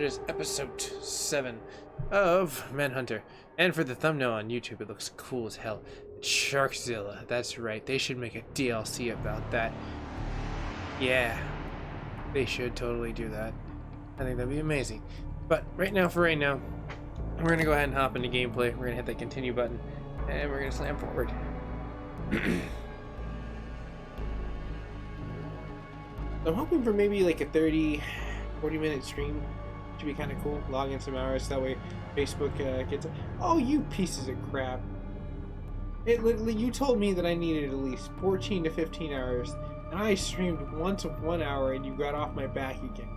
it is episode 7 of Manhunter. And for the thumbnail on YouTube, it looks cool as hell. It's Sharkzilla. That's right. They should make a DLC about that. Yeah. They should totally do that. I think that'd be amazing. But right now, we're going to go ahead and hop into gameplay. We're going to hit the continue button. And we're going to slam forward. I'm hoping for maybe like a 30-40 minute stream. Should be kind of cool. Log in some hours, that way Facebook gets it. Oh, you pieces of crap. You told me that I needed at least 14 to 15 hours, and I streamed once of 1 hour and you got off my back again.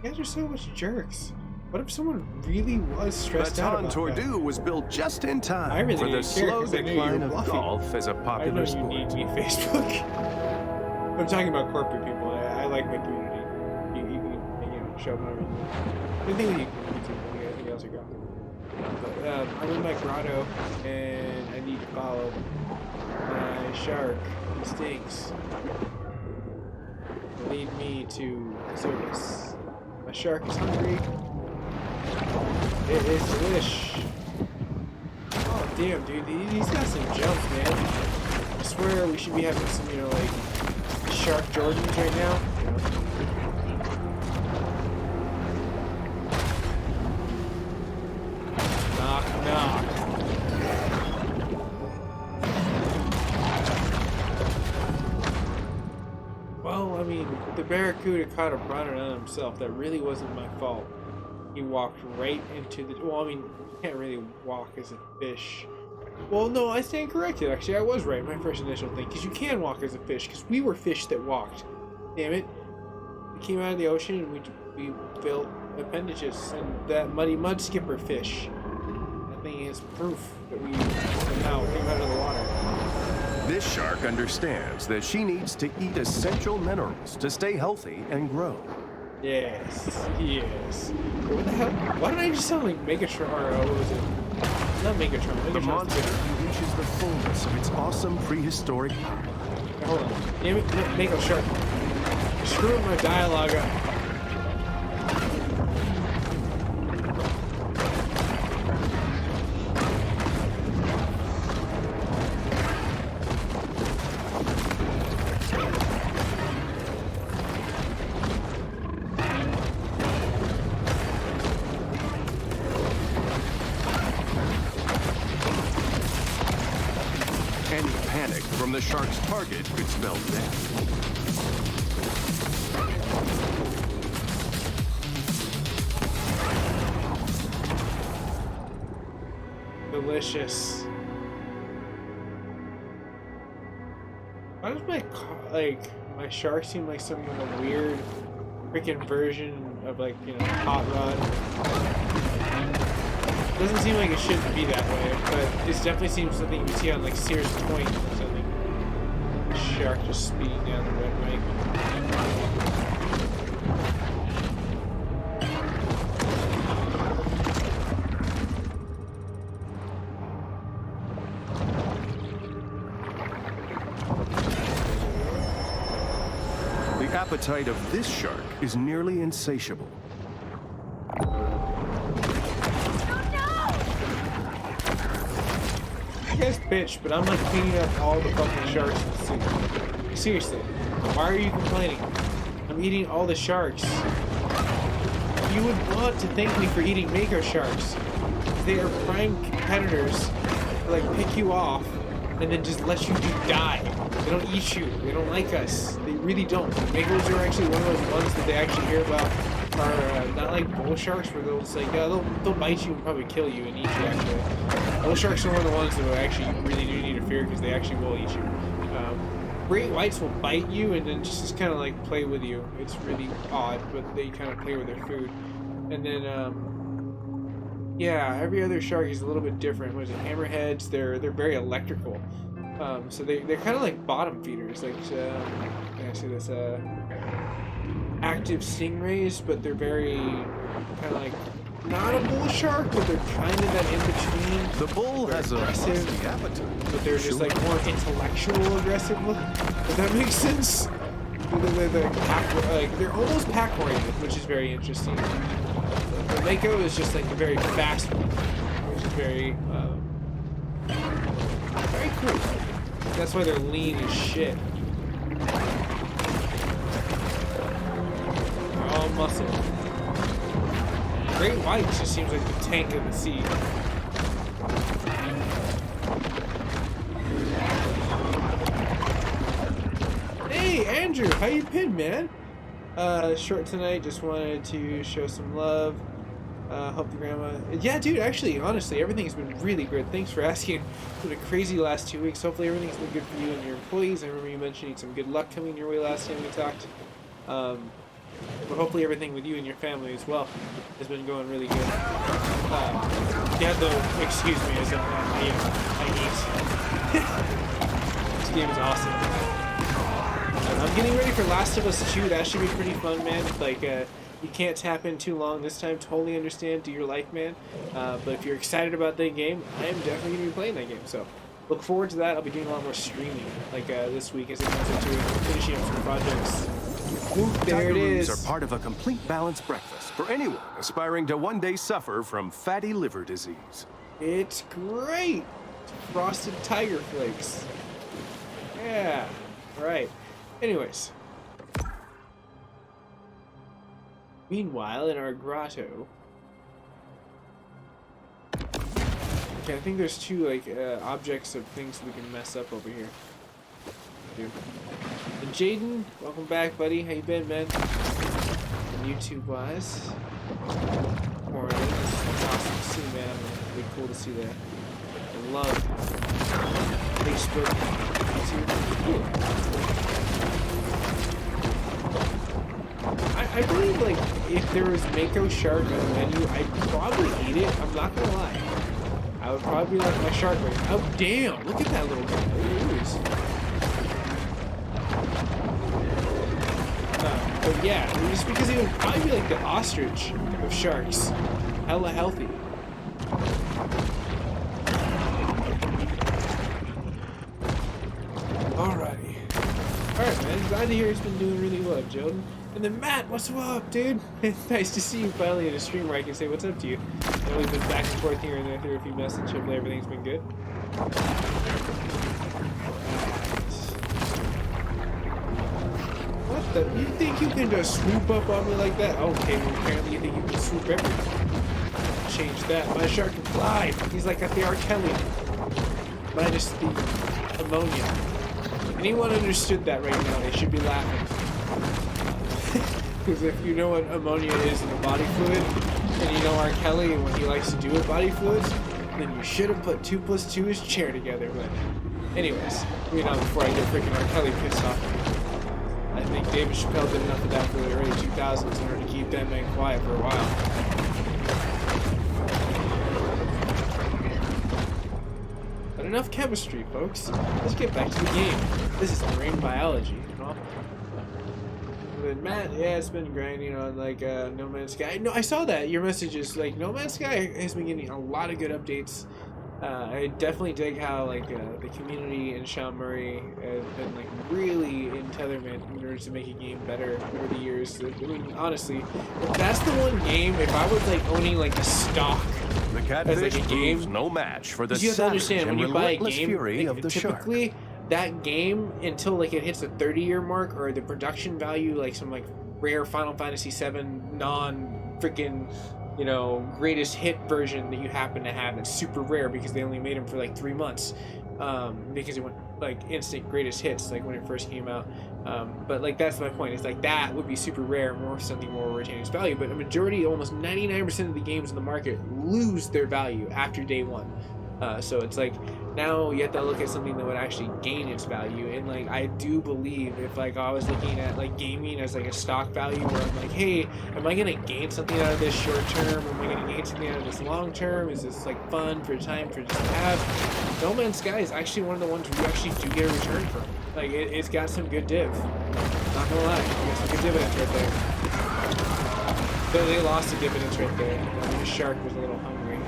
You guys are so much jerks. What if someone really was stressed out about that? Tordu was built just in time really for the slow decline of bluffing. golf as a popular sport. I know you need me, Facebook. I'm talking about corporate people. I like my community. You know, show them everything. The thing with you, anything else you got. But I'm in my grotto, and I need to follow my shark. He stinks. Lead me to the surface. My shark is hungry. It is delish. Oh damn, dude, he's got some jumps, man. I swear we should be having some, you know, like shark Jordans right now. Knock, knock. Well, I mean, the barracuda caught a runner on himself. That really wasn't my fault. He walked right into the... Well, I mean, you can't really walk as a fish. Well, no, I stand corrected. Actually, I was right. My first initial thing. Because you can walk as a fish. Because we were fish that walked. Damn it. We came out of the ocean and we built appendages. And that muddy mud skipper fish. That thing is proof that we somehow came out of the water. This shark understands that she needs to eat essential minerals to stay healthy and grow. Yes, yes. What the hell? Why did I just sound like Megatron? Or what was it? Not Megatron. The monster reaches the fullness of its awesome prehistoric power. Okay, hold on. Damn it, Mako Shark. Screw my dialogue up. The shark's target could spell death. Delicious. Why does my shark seem like some kind of weird freaking version of, like, you know, hot rod? Doesn't seem like it shouldn't be that way, but this definitely seems something you can see on like Sears Point or something. Shark just speeding down the red bank. The appetite of this shark is nearly insatiable. You guys bitch, but I'm like cleaning up all the fucking sharks in the sea. Seriously, why are you complaining? I'm eating all the sharks. You would want to thank me for eating Mako sharks. They are prime competitors to like pick you off and then just let you die. They don't eat you. They don't like us. They really don't. Makos are actually one of those ones that they actually hear about are not like bull sharks where they'll just like, yeah, they'll bite you and probably kill you and eat you actually. Bull sharks are one of the ones that actually you really do need to fear because they actually will eat you. Great whites will bite you and then just kind of like play with you. It's really odd, but they kind of play with their food. And then, yeah, every other shark is a little bit different. What is it? Hammerheads, they're very electrical. So they're kind of like bottom feeders. Like, I see this, active stingrays, but they're very kind of like not a bull shark, but they're kind of that in between. The bull has a aggressive appetite, but they're just like more intellectual aggressive. Does that make sense? They're pack, like they're almost pack oriented, which is very interesting. The Mako is just like the very fast one, which is very cool. That's why they're lean as shit. They're all muscle. Great White just seems like the tank of the sea. Hey Andrew, how you been, man? Short tonight, just wanted to show some love. Hope your grandma... Yeah, dude, actually, honestly, everything's been really good. Thanks for asking. It's been a crazy last 2 weeks. Hopefully everything's been good for you and your employees. I remember you mentioning some good luck coming your way last time we talked. But hopefully everything with you and your family as well has been going really good. Yeah, though, excuse me, as I eat. This game is awesome. I'm getting ready for Last of Us 2. That should be pretty fun, man. Like, you can't tap in too long this time. Totally understand. Do your life, man. But if you're excited about that game, I am definitely going to be playing that game. So, look forward to that. I'll be doing a lot more streaming, like this week as it comes into finishing up some projects. Ooh, there it is. Are part of a complete balanced breakfast for anyone aspiring to one day suffer from fatty liver disease. It's great. Frosted tiger flakes. Yeah. All right. Anyways. Meanwhile, in our grotto. Okay, I think there's two like objects of things we can mess up over here. Dude. And Jaden, welcome back, buddy. How you been, man? And YouTube-wise. More that's awesome to see, man. Really cool to see that. I love Facebook, YouTube. Cool. I believe, like, if there was Mako shark on the menu, I'd probably eat it. I'm not gonna lie. I would probably like my shark right now. Oh, damn! Look at that little guy. But yeah, just because he would probably be like the ostrich of sharks. Hella healthy. Alrighty. Alright, man. Glad to hear he's been doing really well, Jordan. And then Matt, what's up, dude? Nice to see you finally in a stream where I can say what's up to you. I know we've been back and forth here and there through a few messages, hopefully everything's been good. What the? You think you can just swoop up on me like that? Okay, well apparently you think you can swoop everything. Change that. My shark can fly. He's like a the R. Kelly. Minus the ammonia. Anyone understood that right now, they should be laughing. Because if you know what ammonia is in the body fluid, and you know R. Kelly and what he likes to do with body fluids, then you should have put 2 + 2 is chair together. But anyways, moving on before I get freaking R. Kelly pissed off. I think David Chappelle did enough of that for the early 2000s in order to keep that man quiet for a while. But enough chemistry, folks. Let's get back to the game. This is marine biology, you know? But Matt, yeah, it's been grinding on like No Man's Sky. No, I saw that your message is like No Man's Sky has been getting a lot of good updates. I definitely dig how like the community in Sean Murray has been like really in tetherment in order to make a game better over the years. I mean, honestly, that's the one game. If I was like owning like a stock The as like catfish a game, proves no match for the you have to savage understand when and you buy a relentless game, fury like, of the shark. typically that game until like it hits the 30-year mark or the production value, like some like rare Final Fantasy VII non-freaking, you know, greatest hit version that you happen to have that's super rare because they only made them for like 3 months, because it went like instant greatest hits like when it first came out. But like that's my point. It's like that would be super rare, more something more retaining its value. But a majority, almost 99% of the games in the market lose their value after day one. So it's like now you have to look at something that would actually gain its value. And like I do believe if like I was looking at like gaming as like a stock value where I'm like, hey, am I gonna gain something out of this short term? Am I gonna gain something out of this long term? Is this like fun for time for just to have? No Man's Sky is actually one of the ones where you actually do get a return from. Like it's got some good div. Not gonna lie, you got some good dividends right there. Though they lost the dividends right there. You know, the shark was a little hungry.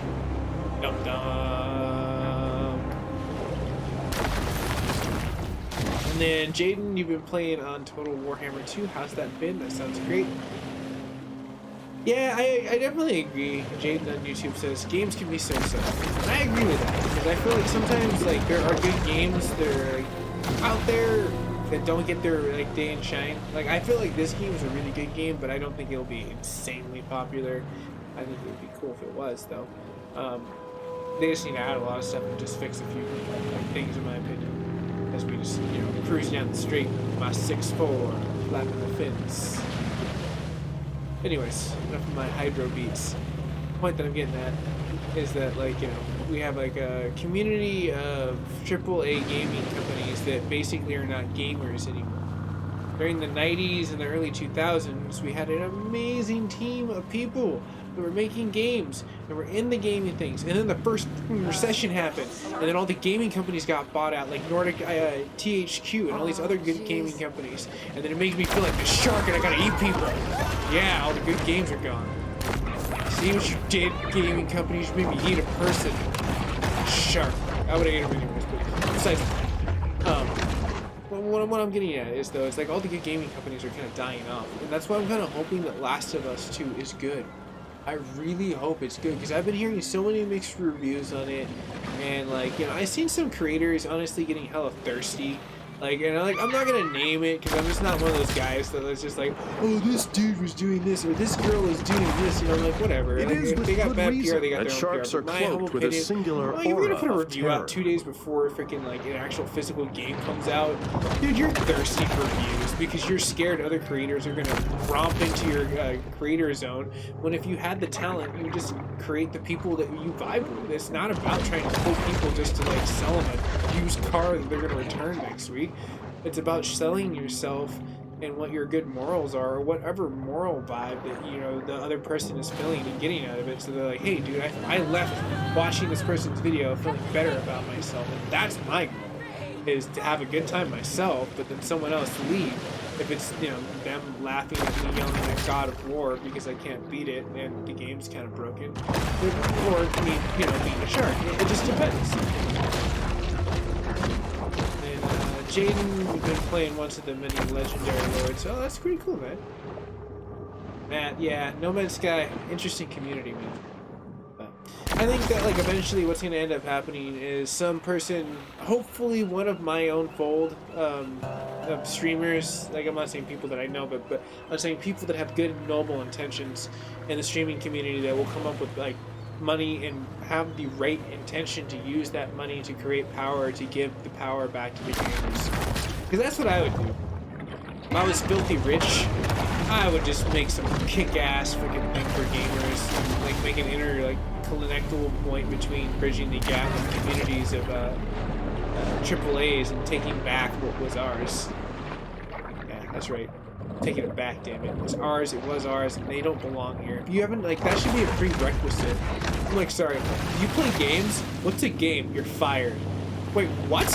Dum dum. And then Jaden, you've been playing on Total Warhammer 2. How's that been? That sounds great. Yeah, I definitely agree. Jaden on YouTube says games can be so-so. And I agree with that because I feel like sometimes like there are good games that are like, out there that don't get their like day and shine. Like I feel like this game is a really good game, but I don't think it'll be insanely popular. I think it would be cool if it was though. They just need to add a lot of stuff and just fix a few like, things in my opinion. As we just cruise down the street with my 6'4", flapping the fins. Anyways, enough of my hydro beats. The point that I'm getting at is that, like, we have like a community of AAA gaming companies that basically are not gamers anymore. During the 90s and the early 2000s, we had an amazing team of people that were making games and were in the gaming things. And then the first recession happened, and then all the gaming companies got bought out, like Nordic THQ and all these other good gaming companies. And then it makes me feel like the shark and I gotta eat people. Yeah, all the good games are gone. See what you did, gaming companies? You made me eat a person. Shark. I would have ate him anyways, but besides, what I'm getting at is, though, it's like all the good gaming companies are kind of dying off. And that's why I'm kind of hoping that Last of Us 2 is good. I really hope it's good, because I've been hearing so many mixed reviews on it. And, like, I've seen some creators honestly getting hella thirsty. Like, and I'm not gonna name it because I'm just not one of those guys that is just like, oh, this dude was doing this or this girl was doing this, I'm like, whatever. It like, is if with they got good bad reason PR, they got that their sharks own are PR. My humble cloaked with a opinion, singular well, you're gonna aura put a of review terror. out 2 days before freaking like an actual physical game comes out. Dude, you're thirsty for views because you're scared other creators are gonna romp into your creator zone. When if you had the talent, you would just create the people that you vibe with. It's not about trying to pull people just to like sell them a used car that they're gonna return next week. It's about selling yourself and what your good morals are, or whatever moral vibe that the other person is feeling and getting out of it. So they're like, hey dude, I left watching this person's video feeling better about myself, and that's my goal, is to have a good time myself, but then someone else leave. If it's them laughing at me yelling at God of War because I can't beat it and the game's kind of broken, or me being a shark, it just depends. Jaden, we've been playing once of the many legendary lords. Oh, that's pretty cool, man. Matt, yeah, No Man's Sky, interesting community, man. But I think that like eventually what's going to end up happening is some person, hopefully one of my own fold of streamers, like I'm not saying people that I know, but I'm saying people that have good noble intentions in the streaming community that will come up with like money and have the right intention to use that money to create power, to give the power back to the gamers. Because that's what I would do. If I was filthy rich, I would just make some kick-ass freaking thing for gamers, like make an connectable point between bridging the gap of communities of AAAs and taking back what was ours. Yeah, that's right. Taking it back, damn it. It was ours, and they don't belong here. If you haven't, like, that should be a prerequisite. I'm like, sorry, you play games? What's a game? You're fired. Wait, what?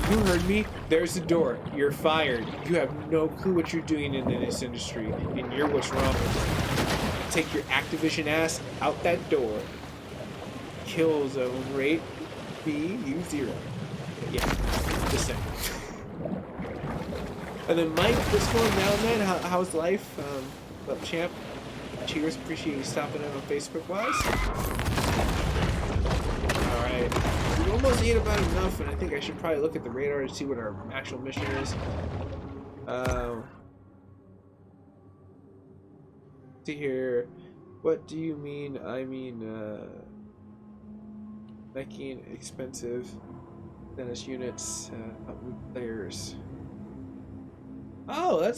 You heard me? There's the door. You're fired. You have no clue what you're doing in this industry, and you're what's wrong with it. Take your Activision ass out that door. Kill zone rate BU0. Yeah, just saying. And then Mike, what's going down, man? How's life? Up, champ? Cheers, appreciate you stopping in on Facebook wise. Alright. We almost ate about enough, and I think I should probably look at the radar to see what our actual mission is. See here. What do you mean? I mean, making expensive Dennis units, players. Oh,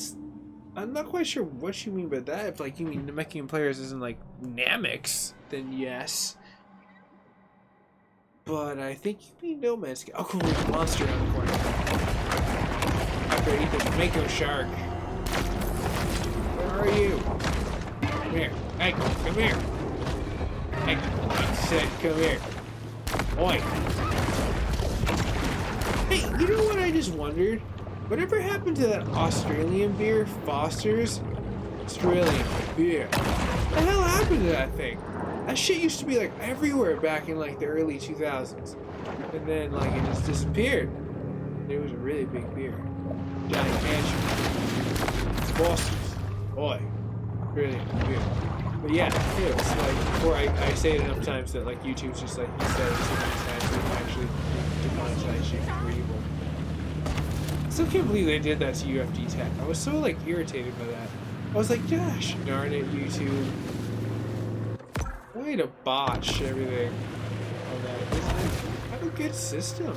I'm not quite sure what you mean by that. If like you mean Namekian players isn't like Namex, then yes. But I think you mean No Man's Sky. Oh cool, there's a monster around the corner. After I eat the Mako shark. Where are you? Come here. Hey, come here. Hey, I said come here. Oi. Hey, you know what I just wondered? Whatever happened to that Australian beer, Foster's? Australian beer. What the hell happened to that thing? That shit used to be like everywhere back in like the early 2000s. And then like it just disappeared. It was a really big beer. Giant mansion. Foster's. Boy. Brilliant beer. But yeah, anyways, like, before I say it enough times that, like, YouTube's just, like, you said it too many times, they can actually demonetize you for evil. I still can't believe they did that to UFD-Tech. I was so, like, irritated by that. I was like, gosh darn it, YouTube. Way to botch everything on that. It's like, have a good system.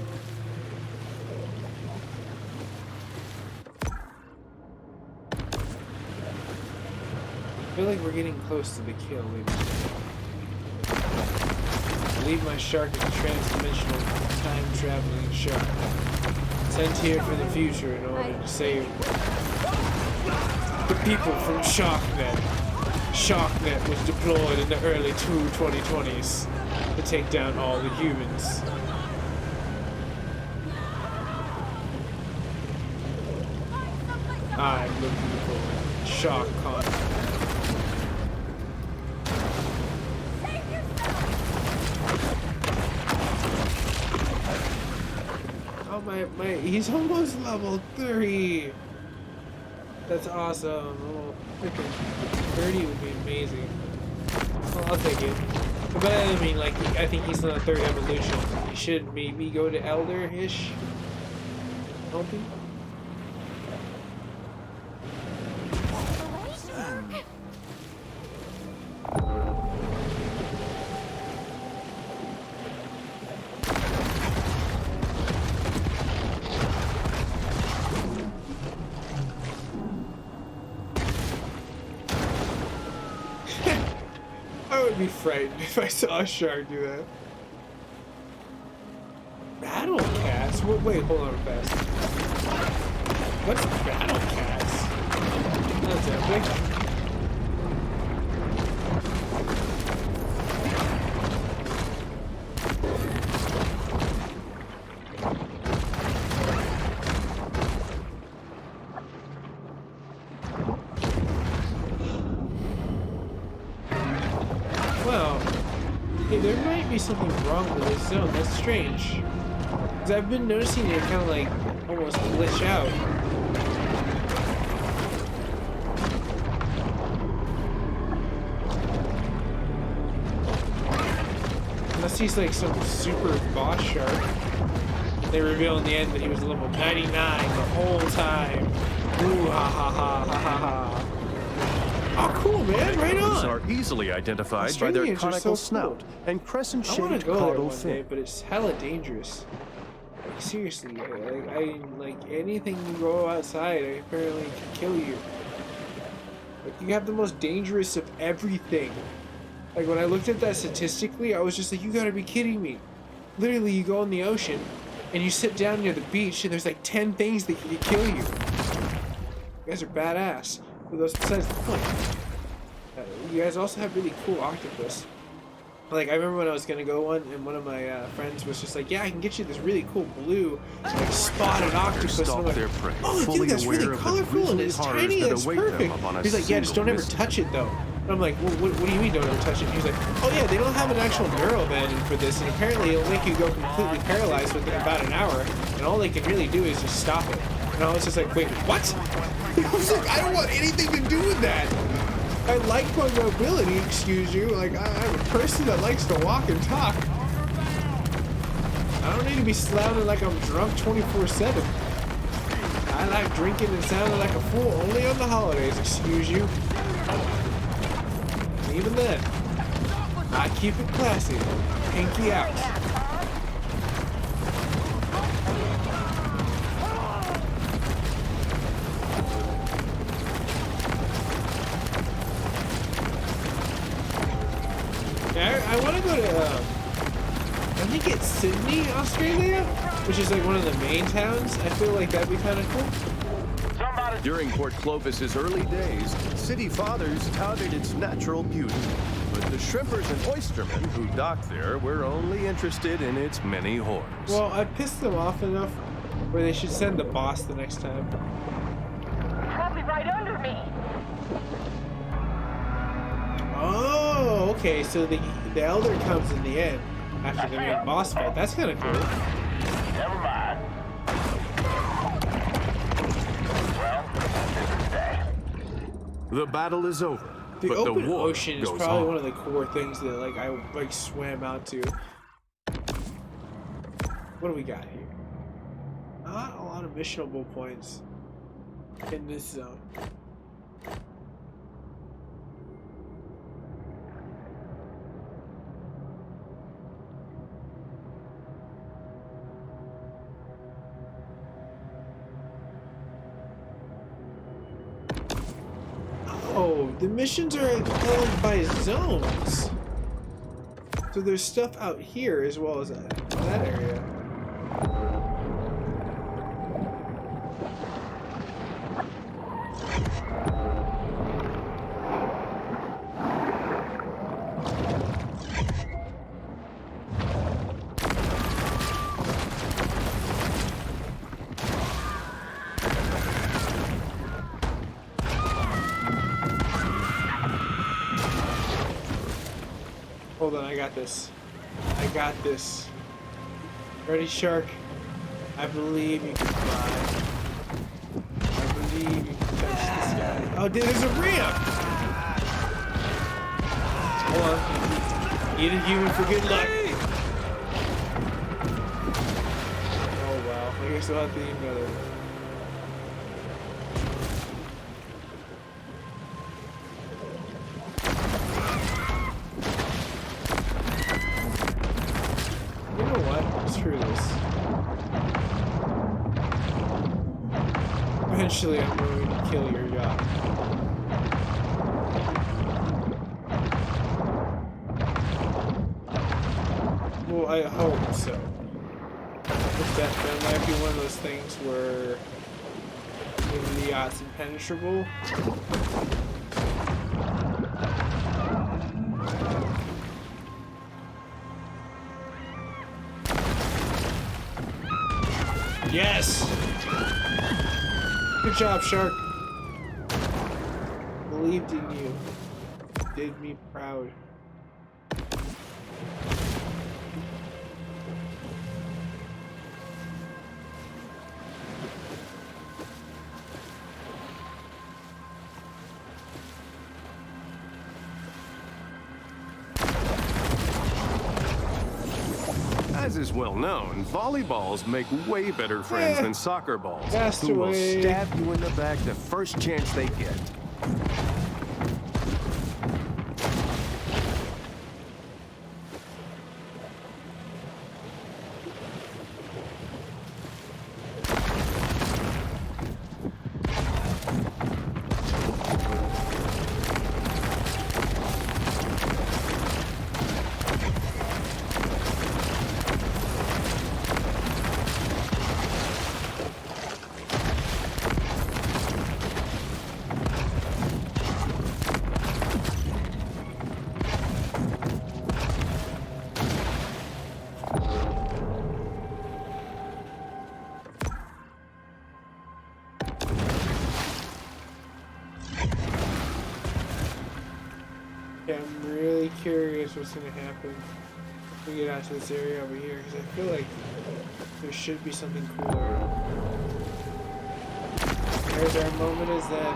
I feel like we're getting close to the kill. Leave my shark is a trans-dimensional time-traveling shark. Sent here for the future in order to save the people from SharkNet. SharkNet was deployed in the early 2020s to take down all the humans. I'm looking for shark content. Oh he's almost level 3. That's awesome. Oh, freaking 30 would be amazing. Well, I'll take it. But I mean, like, I think he's on the 3rd evolution. He should maybe go to Elder-ish. Hoping. I would be frightened if I saw a shark do that. Battle cats? Wait, hold on fast. What's battle cats? That's epic. Well, hey, there might be something wrong with this zone. That's strange. Because I've been noticing it kind of like almost glitch out. Unless he's like some super boss shark. They reveal in the end that he was level 99 the whole time. Ooh, ha ha ha ha ha ha. Oh, cool, man! Right on. Are easily identified by their conical snout and crescent-shaped caudal fin. But it's hella dangerous. Like, seriously, I like anything you go outside, apparently can kill you. Like, you have the most dangerous of everything. Like, when I looked at that statistically, I was just like, you gotta be kidding me. Literally, you go in the ocean and you sit down near the beach, and there's like 10 things that can kill you. You guys are badass. But that's besides the point. You guys also have really cool octopus. Like, I remember when I was gonna go one, and one of my friends was just like, yeah, I can get you this really cool blue, like, spotted octopus. And I'm like, oh, dude, that's really colorful and it's tiny, that's perfect. He's like, yeah, just don't ever touch it, though. And I'm like, well, what do you mean don't ever touch it? And he's like, oh yeah, they don't have an actual neural band for this, and apparently it'll make you go completely paralyzed within about an hour, and all they can really do is just stop it. And I was just like, wait, what? I was like, I don't want anything to do with that. I like my mobility, excuse you. Like, I'm a person that likes to walk and talk. I don't need to be sounding like I'm drunk 24/7. I like drinking and sounding like a fool only on the holidays, excuse you. And even then, I keep it classy. Pinky out. I want to go to, I think it's Sydney, Australia, which is like one of the main towns. I feel like that'd be kind of cool. During Port Clovis's early days, city fathers touted its natural beauty. But the shrimpers and oystermen who docked there were only interested in its many horrors. Well, I pissed them off enough where they should send the boss the next time. Probably right under me. Oh, okay, so the Elder comes in the end after the main boss fight. That's kind of cool. Never mind. The battle is over. The but open the war ocean is goes probably on. one of the core things that like I like swam out to. What do we got here? Not a lot of missionable points in this zone. Oh, the missions are held by zones. So there's stuff out here as well as that area. Hold on, I got this. I got this. Ready, shark? I believe you can fly. I believe you can touch the sky. Oh, dude, there's a ramp! Hold on. Eat a human for good luck. Oh, wow. I guess we'll have to eat another one. Screw this. Eventually I'm going to kill your yacht. Well, I hope so. That might be one of those things where maybe the yacht's impenetrable. Yes! Good job, Shark. Believed in you. Did me proud. As is well known, volleyballs make way better friends than soccer balls, Cast who will away. stab you in the back the first chance they get. Yeah, I'm really curious what's gonna happen when we get out to this area over here, because I feel like there should be something cooler. There's our moment as then.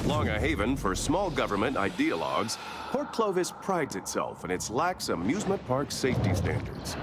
Long a haven for small government ideologues, Port Clovis prides itself in its lax amusement park safety standards.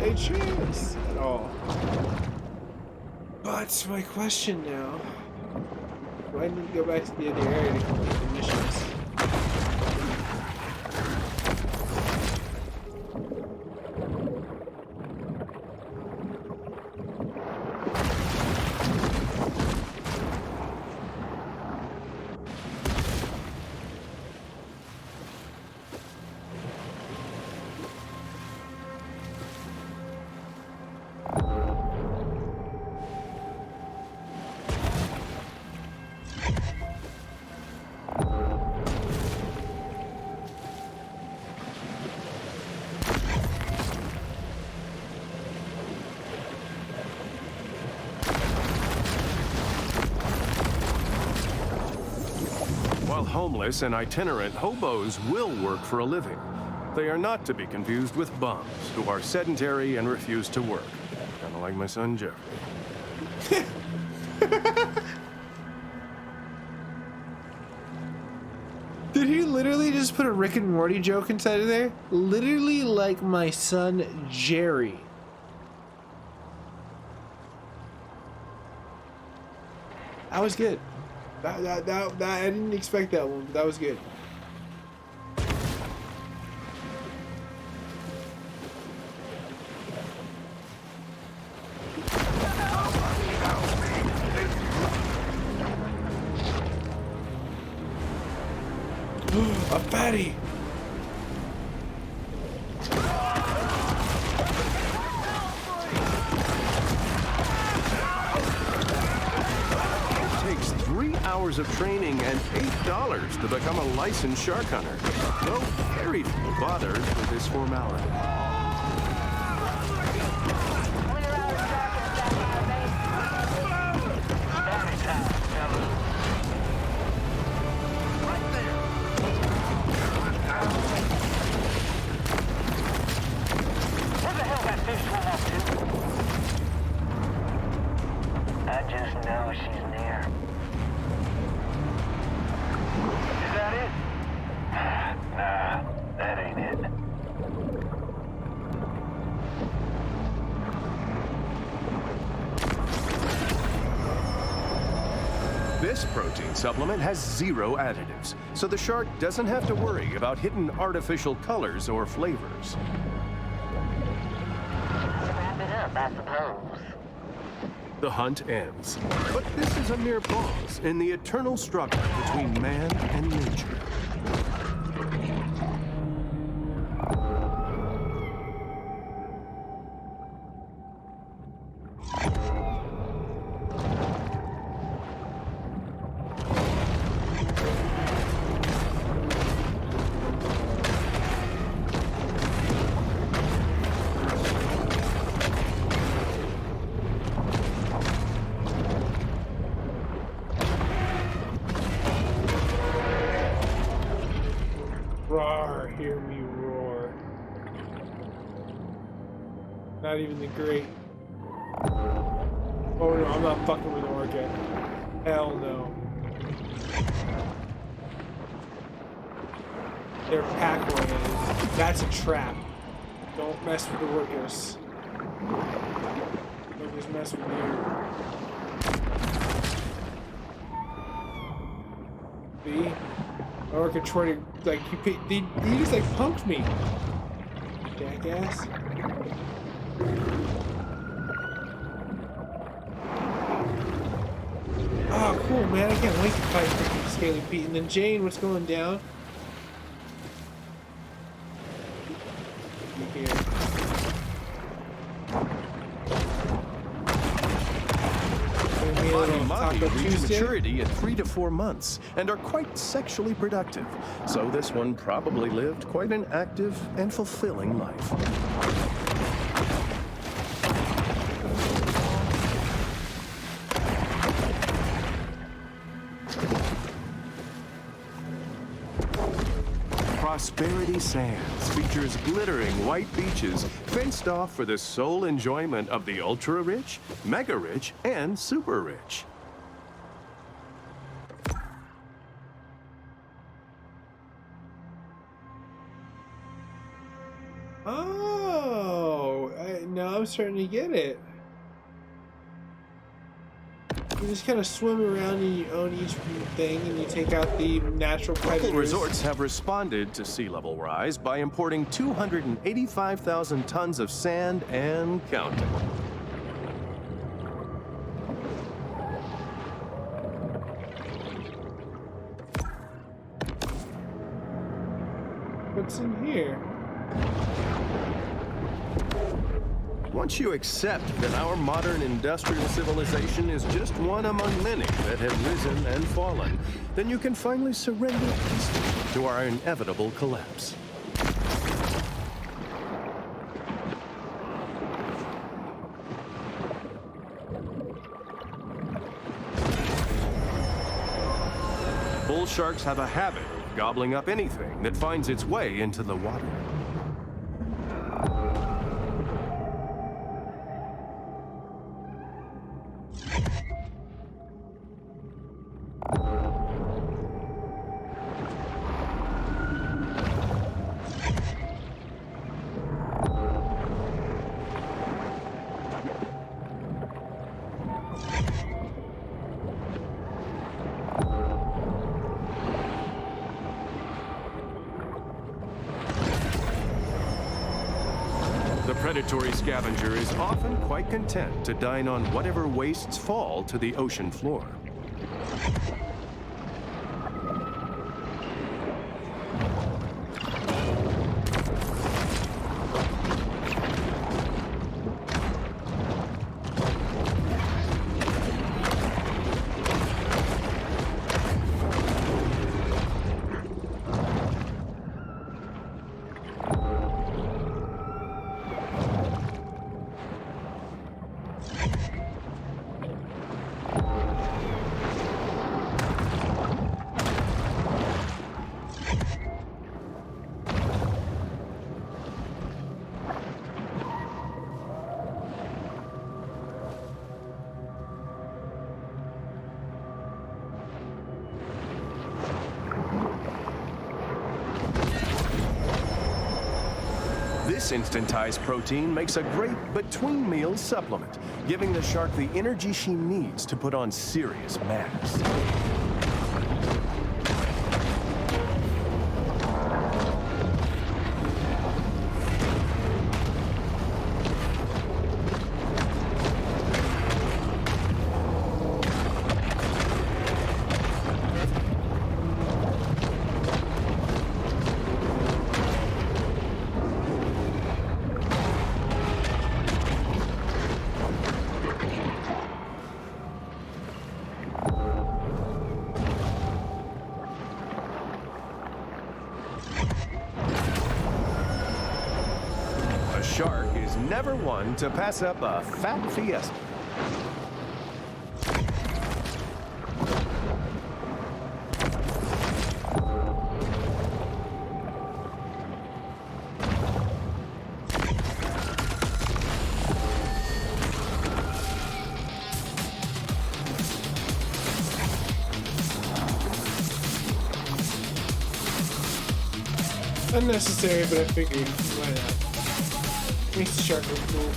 A chance at all. But my question now, do I need to go back to the other area to complete the missions? while homeless and itinerant hobos will work for a living, they are not to be confused with bums who are sedentary and refuse to work. Kind of like my son Jeffrey. Did he literally just put a Rick and Morty joke inside of there? Literally like my son Jerry. That was good. That I didn't expect that one, but that was good. A fatty! It takes 3 hours of training and $8 to become a licensed shark hunter. Though very few bothers with this formality. I just know she's near. Is that it? Nah, that ain't it. This protein supplement has 0 additives, so the shark doesn't have to worry about hidden artificial colors or flavors. Wrap it up, I suppose. The hunt ends. But this is a mere pause in the eternal struggle between man and nature. Roar, hear me roar. Not even the great. Oh no, I'm not fucking with Orca. Hell no. They're pack oriented. That's a trap. Don't mess with the workers. Workers mess with you. See? Orca tried to, like, he just, like, punked me. Jackass. Oh, cool, man. I can't wait to fight freaking Scaly Pete. And then Jane, what's going down? Here. Mahi reach maturity at 3 to 4 months and are quite sexually productive. So this one probably lived quite an active and fulfilling life. Prosperity Sands features glittering white beaches fenced off for the sole enjoyment of the ultra-rich, mega-rich, and super-rich. Oh, now I'm starting to get it. You just kind of swim around and you own each thing and you take out the natural predators. Local resorts have responded to sea level rise by importing 285,000 tons of sand and counting. What's in here? Once you accept that our modern industrial civilization is just one among many that have risen and fallen, then you can finally surrender peacefully to our inevitable collapse. Bull sharks have a habit of gobbling up anything that finds its way into the water. The predatory scavenger is often quite content to dine on whatever wastes fall to the ocean floor. This instantized protein makes a great between-meal supplement, giving the shark the energy she needs to put on serious mass. A shark is never one to pass up a fat fiesta. Unnecessary, but I figured, why not? Makes the shark look cool.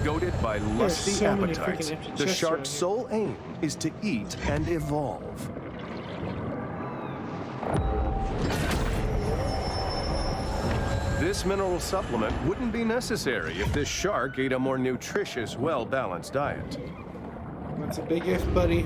Goaded by lusty so many appetites, freaking empty the chests shark's around here. sole aim is to eat and evolve. This mineral supplement wouldn't be necessary if this shark ate a more nutritious, well-balanced diet. That's a big if, buddy.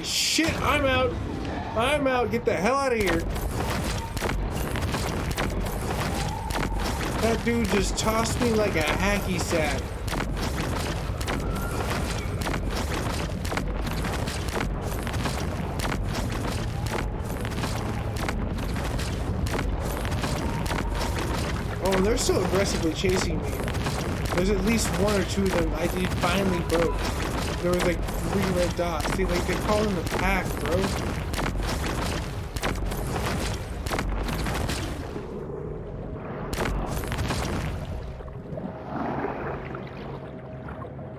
Holy shit, I'm out. I'm out. Get the hell out of here. That dude just tossed me like a hacky sack. Oh, and they're still aggressively chasing me. There's at least one or two of them I finally broke. There was like 3 red dots. See, like, they call in the pack, bro.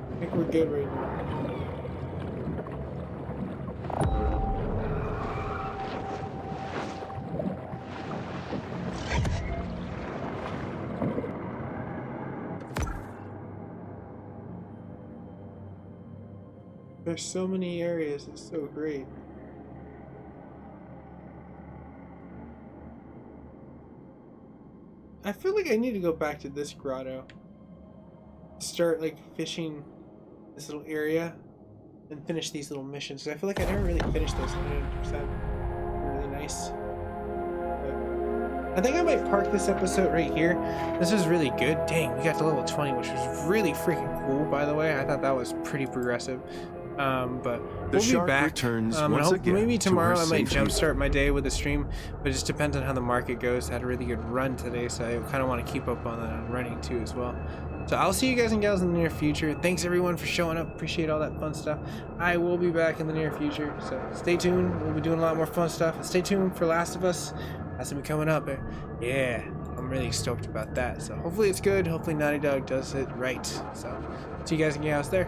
I think we're good right now. There's so many areas, it's so great. I feel like I need to go back to this grotto. Start like fishing this little area and finish these little missions. Cause I feel like I never really finished those 100%. Really nice. But I think I might park this episode right here. This was really good. Dang, we got to level 20, which was really freaking cool, by the way. I thought that was pretty progressive. But we'll be back. Returns I once hope again maybe tomorrow to I our might safety. jumpstart my day with a stream, but it just depends on how the market goes. I had a really good run today, so I kind of want to keep up on that running too as well. So I'll see you guys and gals in the near future. Thanks everyone for showing up. Appreciate all that fun stuff. I will be back in the near future, so stay tuned. We'll be doing a lot more fun stuff. And stay tuned for Last of Us. That's gonna be coming up. Yeah, I'm really stoked about that. So hopefully it's good. Hopefully Naughty Dog does it right. So see you guys and gals there.